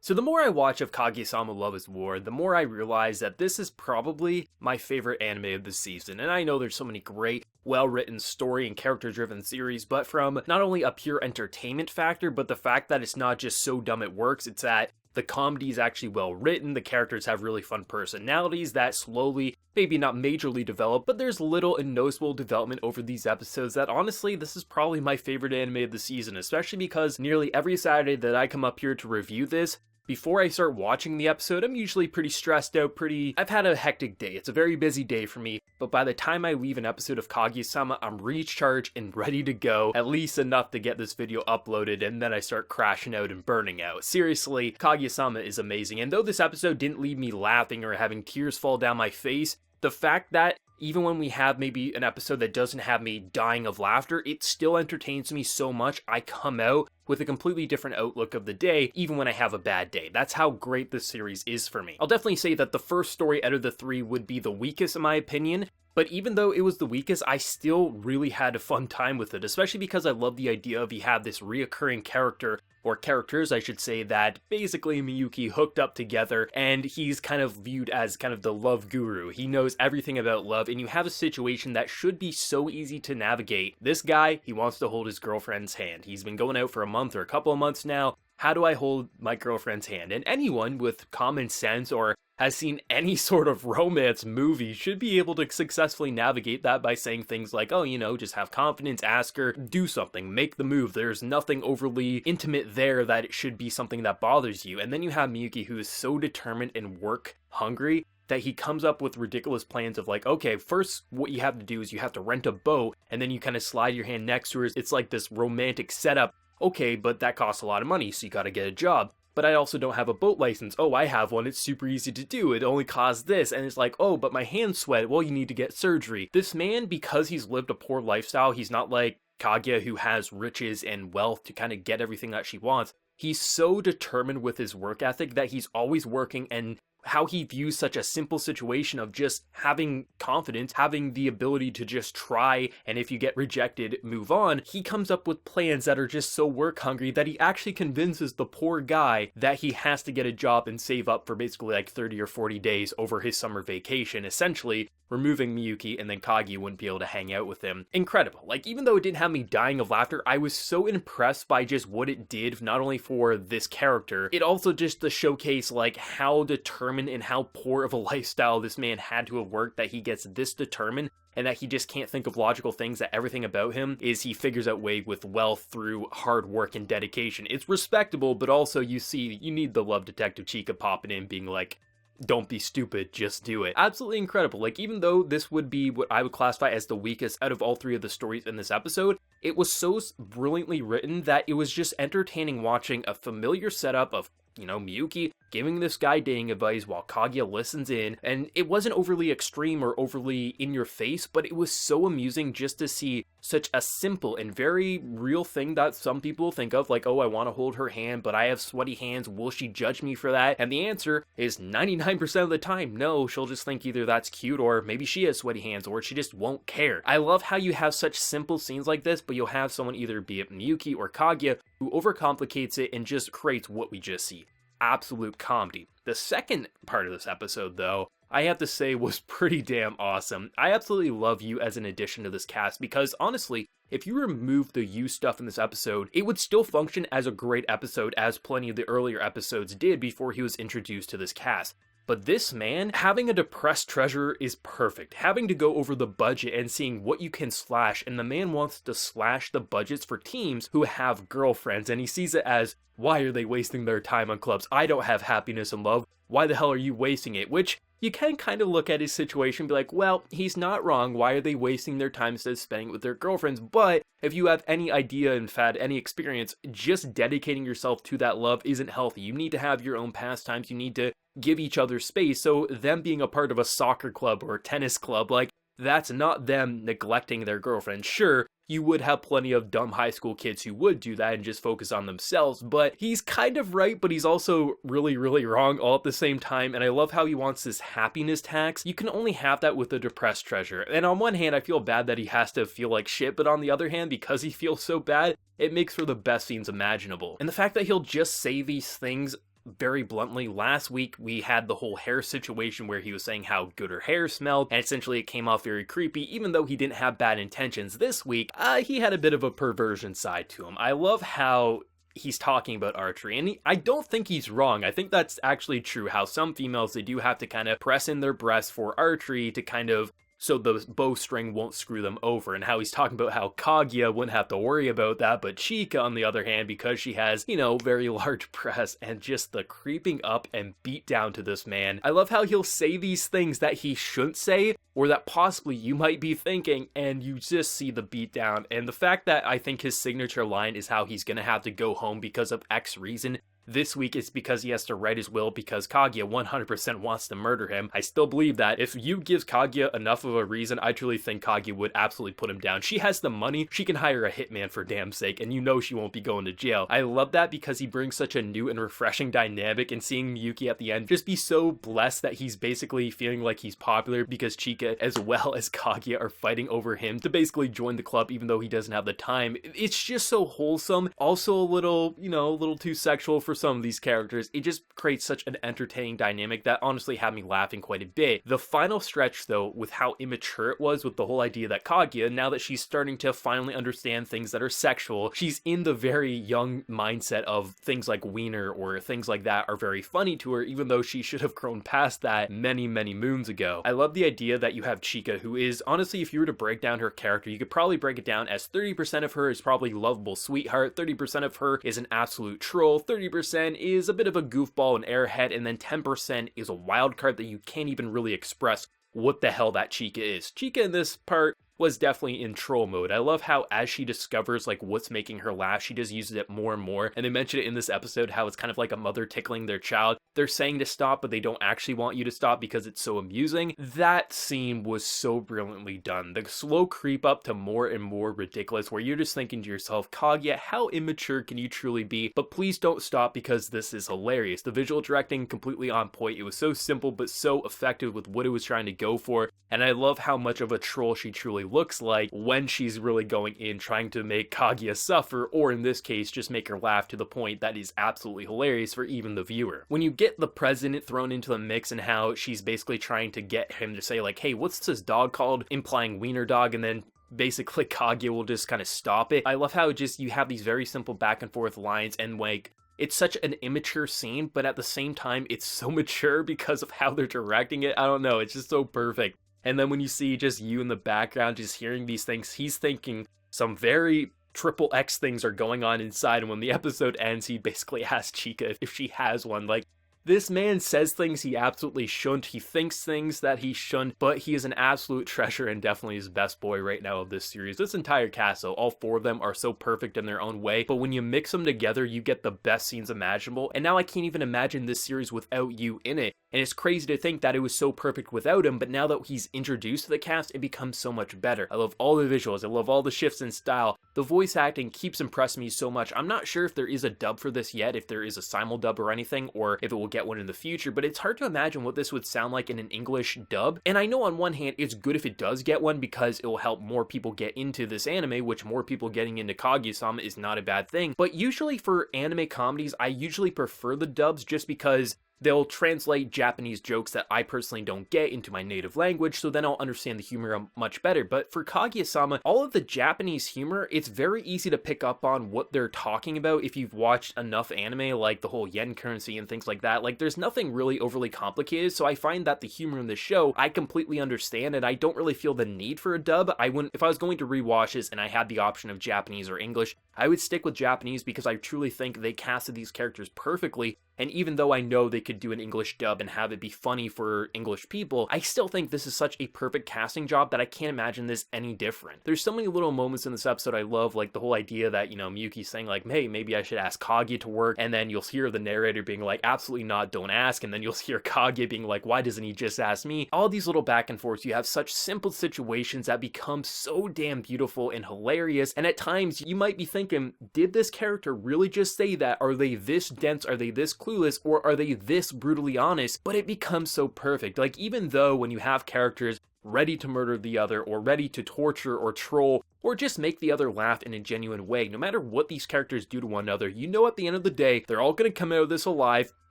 So the more I watch of Kaguya-sama Love is War, the more I realize that this is probably my favorite anime of the season. And I know there's so many great, well-written story and character-driven series, but from not only a pure entertainment factor, but the fact that it's not just so dumb it works, it's that the comedy is actually well written, the characters have really fun personalities that slowly, maybe not majorly develop, but there's little and noticeable development over these episodes that honestly, this is probably my favorite anime of the season, especially because nearly every Saturday that I come up here to review this, before I start watching the episode, I'm usually pretty stressed out, I've had a hectic day. It's a very busy day for me, but by the time I leave an episode of Kaguya-sama, I'm recharged and ready to go, at least enough to get this video uploaded, and then I start crashing out and burning out. Seriously, Kaguya-sama is amazing, and though this episode didn't leave me laughing or having tears fall down my face, the fact that even when we have maybe an episode that doesn't have me dying of laughter, it still entertains me so much, I come out with a completely different outlook of the day, even when I have a bad day. That's how great this series is for me. I'll definitely say that the first story out of the three would be the weakest in my opinion, but even though it was the weakest, I still really had a fun time with it, especially because I love the idea of you have this reoccurring character, or characters I should say, that basically Miyuki hooked up together, and he's kind of viewed as kind of the love guru. He knows everything about love, and you have a situation that should be so easy to navigate. This guy, he wants to hold his girlfriend's hand. He's been going out for a month or a couple of months now. How do I hold my girlfriend's hand? And anyone with common sense or has seen any sort of romance movie should be able to successfully navigate that by saying things like, oh, you know, just have confidence, ask her, do something, make the move. There's nothing overly intimate there that it should be something that bothers you. And then you have Miyuki, who is so determined and work hungry that he comes up with ridiculous plans of like, okay, first what you have to do is you have to rent a boat, and then you kind of slide your hand next to her. It's like this romantic setup. Okay, but that costs a lot of money, so you gotta get a job. But I also don't have a boat license. Oh, I have one. It's super easy to do. It only costs this. And it's like, oh, but my hands sweat. Well, you need to get surgery. This man, because he's lived a poor lifestyle, he's not like Kaguya, who has riches and wealth to kind of get everything that she wants. He's so determined with his work ethic that he's always working, and how he views such a simple situation of just having confidence, having the ability to just try, and if you get rejected, move on. He comes up with plans that are just so work hungry that he actually convinces the poor guy that he has to get a job and save up for basically like 30 or 40 days over his summer vacation, essentially removing Miyuki, and then Kagi wouldn't be able to hang out with him. Incredible. Like, even though it didn't have me dying of laughter, I was so impressed by just what it did, not only for this character, it also just to showcase like how determined and how poor of a lifestyle this man had to have worked that he gets this determined, and that he just can't think of logical things, that everything about him is he figures out way with wealth through hard work and dedication. It's respectable, but also you see, you need the love detective Chika popping in being like, don't be stupid, just do it. Absolutely incredible. Like, even though this would be what I would classify as the weakest out of all three of the stories in this episode, it was so brilliantly written that it was just entertaining watching a familiar setup of, you know, Miyuki giving this guy dating advice while Kaguya listens in, and it wasn't overly extreme or overly in your face, but it was so amusing just to see such a simple and very real thing that some people think of, like, oh, I want to hold her hand, but I have sweaty hands, will she judge me for that? And the answer is 99% of the time, no, she'll just think either that's cute, or maybe she has sweaty hands, or she just won't care. I love how you have such simple scenes like this, but you'll have someone, either be it Miyuki or Kaguya, who overcomplicates it and just creates what we just see. Absolute comedy. The second part of this episode, though, I have to say was pretty damn awesome. I absolutely love Yuu as an addition to this cast because, honestly, if you remove the Yuu stuff in this episode, it would still function as a great episode, as plenty of the earlier episodes did before he was introduced to this cast. But this man, having a depressed treasurer is perfect. Having to go over the budget and seeing what you can slash, and the man wants to slash the budgets for teams who have girlfriends, and he sees it as, why are they wasting their time on clubs? I don't have happiness and love. Why the hell are you wasting it? Which, you can kind of look at his situation and be like, well, he's not wrong. Why are they wasting their time instead of spending it with their girlfriends? But if you have any idea, in fact, any experience, just dedicating yourself to that love isn't healthy. You need to have your own pastimes. You need to give each other space. So them being a part of a soccer club or a tennis club, like, that's not them neglecting their girlfriend. Sure, you would have plenty of dumb high school kids who would do that and just focus on themselves, but he's kind of right, but he's also really, really wrong all at the same time, and I love how he wants this happiness tax. You can only have that with a depressed treasurer, and on one hand, I feel bad that he has to feel like shit, but on the other hand, because he feels so bad, it makes for the best scenes imaginable. And the fact that he'll just say these things very bluntly, last week we had the whole hair situation where he was saying how good her hair smelled, and essentially it came off very creepy, even though he didn't have bad intentions. This week, he had a bit of a perversion side to him. I love how he's talking about archery, and I don't think he's wrong. I think that's actually true, how some females, they do have to kind of press in their breasts for archery to kind of so the bowstring won't screw them over, and how he's talking about how Kaguya wouldn't have to worry about that, but Chika, on the other hand, because she has, you know, very large breasts, and just the creeping up and beat down to this man. I love how he'll say these things that he shouldn't say, or that possibly you might be thinking, and you just see the beat down. And the fact that I think his signature line is how he's gonna have to go home because of X reason. This week it's because he has to write his will because Kaguya 100% wants to murder him. I still believe that if Yu gives Kaguya enough of a reason, I truly think Kaguya would absolutely put him down. She has the money, she can hire a hitman for damn sake, and you know she won't be going to jail. I love that because he brings such a new and refreshing dynamic, and seeing Miyuki at the end just be so blessed that he's basically feeling like he's popular because Chika as well as Kaguya are fighting over him to basically join the club even though he doesn't have the time. It's just so wholesome. Also a little, you know, a little too sexual for some of these characters. It just creates such an entertaining dynamic that honestly had me laughing quite a bit. The final stretch though, with how immature it was, with the whole idea that Kaguya, now that she's starting to finally understand things that are sexual, she's in the very young mindset of things like wiener or things like that are very funny to her, even though she should have grown past that many moons ago. I love the idea that you have Chika, who is, honestly, if you were to break down her character, you could probably break it down as 30% of her is probably lovable sweetheart, 30% of her is an absolute troll, 30% is a bit of a goofball and airhead, and then 10% is a wild card that you can't even really express what the hell that Chika is. Chika in this part was definitely in troll mode. I love how as she discovers like what's making her laugh, she just uses it more and more. And they mention it in this episode how it's kind of like a mother tickling their child. They're saying to stop, but they don't actually want you to stop because it's so amusing. That scene was so brilliantly done. The slow creep up to more and more ridiculous, where you're just thinking to yourself, Kaguya, how immature can you truly be? But please don't stop because this is hilarious. The visual directing completely on point. It was so simple but so effective with what it was trying to go for. And I love how much of a troll she truly looks like when she's really going in trying to make Kaguya suffer, or in this case just make her laugh to the point that is absolutely hilarious for even the viewer. When you get the president thrown into the mix and how she's basically trying to get him to say like, hey, what's this dog called, implying wiener dog, and then basically Kaguya will just kind of stop it. I love how just you have these very simple back and forth lines, and like it's such an immature scene, but at the same time it's so mature because of how they're directing it. I don't know, it's just so perfect. And then when you see just you in the background just hearing these things, he's thinking some very triple X things are going on inside, and when the episode ends, he basically asks Chika if she has one. Like, this man says things he absolutely shouldn't, he thinks things that he shouldn't, but he is an absolute treasure and definitely his best boy right now of this series. This entire cast, though, all four of them are so perfect in their own way, but when you mix them together, you get the best scenes imaginable, and now I can't even imagine this series without Yu in it. And it's crazy to think that it was so perfect without him, but now that he's introduced to the cast, it becomes so much better. I love all the visuals, I love all the shifts in style. The voice acting keeps impressing me so much. I'm not sure if there is a dub for this yet, if there is a simul dub or anything, or if it will get one in the future, but it's hard to imagine what this would sound like in an English dub. And I know on one hand, it's good if it does get one because it will help more people get into this anime, which more people getting into Kaguya-sama is not a bad thing. But usually for anime comedies, I usually prefer the dubs just because they'll translate Japanese jokes that I personally don't get into my native language, so then I'll understand the humor much better. But for Kaguya-sama, all of the Japanese humor, it's very easy to pick up on what they're talking about if you've watched enough anime, like the whole yen currency and things like that. Like, there's nothing really overly complicated, so I find that the humor in the show, I completely understand, and I don't really feel the need for a dub. I wouldn't, if I was going to rewatch this and I had the option of Japanese or English, I would stick with Japanese because I truly think they casted these characters perfectly. And even though I know they could do an English dub and have it be funny for English people, I still think this is such a perfect casting job that I can't imagine this any different. There's so many little moments in this episode I love, like the whole idea that, you know, Miyuki saying like, hey, maybe I should ask Kaguya to work, and then you'll hear the narrator being like, absolutely not, don't ask, and then you'll hear Kaguya being like, why doesn't he just ask me? All these little back and forths, you have such simple situations that become so damn beautiful and hilarious, and at times you might be thinking, did this character really just say that? Are they this dense? Are they this clueless, or are they this brutally honest? But it becomes so perfect. Like, even though when you have characters ready to murder the other, or ready to torture or troll, or just make the other laugh in a genuine way. No matter what these characters do to one another, you know at the end of the day, they're all going to come out of this alive.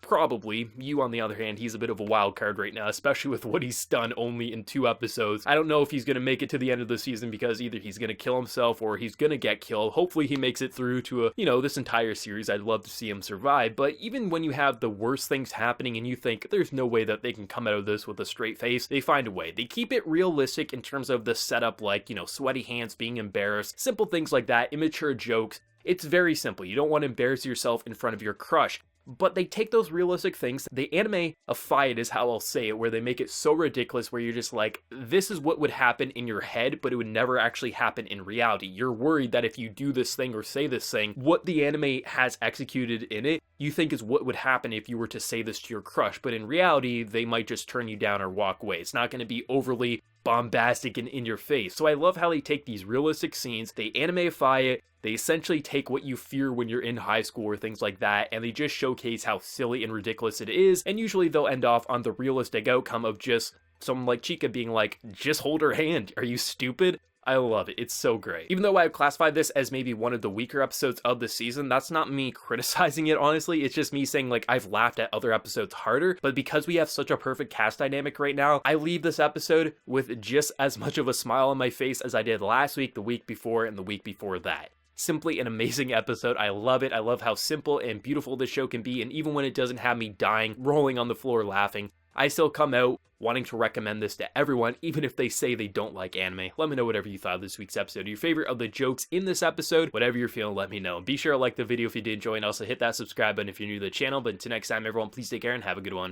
Probably. Yuu, on the other hand, he's a bit of a wild card right now, especially with what he's done only in 2 episodes. I don't know if he's going to make it to the end of the season because either he's going to kill himself or he's going to get killed. Hopefully he makes it through to this entire series. I'd love to see him survive. But even when you have the worst things happening and you think there's no way that they can come out of this with a straight face, they find a way. They keep it realistic in terms of the setup, like, sweaty hands, being embarrassed, simple things like that, immature jokes. It's very simple. You don't want to embarrass yourself in front of your crush. But they take those realistic things, they anime-ify it is how I'll say it, where they make it so ridiculous where you're just like, this is what would happen in your head, but it would never actually happen in reality. You're worried that if you do this thing or say this thing, what the anime has executed in it, you think is what would happen if you were to say this to your crush, but in reality, they might just turn you down or walk away. It's not going to be overly bombastic and in your face. So I love how they take these realistic scenes, they anime-ify it, they essentially take what you fear when you're in high school or things like that, and they just showcase how silly and ridiculous it is, and usually they'll end off on the realistic outcome of just someone like Chika being like, just hold her hand, are you stupid? I love it. It's so great. Even though I've classified this as maybe one of the weaker episodes of the season, that's not me criticizing it, honestly. It's just me saying, like, I've laughed at other episodes harder, but because we have such a perfect cast dynamic right now, I leave this episode with just as much of a smile on my face as I did last week, the week before, and the week before that. Simply an amazing episode. I love it. I love how simple and beautiful this show can be, and even when it doesn't have me dying, rolling on the floor laughing, I still come out wanting to recommend this to everyone, even if they say they don't like anime. Let me know whatever you thought of this week's episode, your favorite of the jokes in this episode, whatever you're feeling, let me know. Be sure to like the video if you did enjoy, and also hit that subscribe button if you're new to the channel. But until next time, everyone, please take care and have a good one.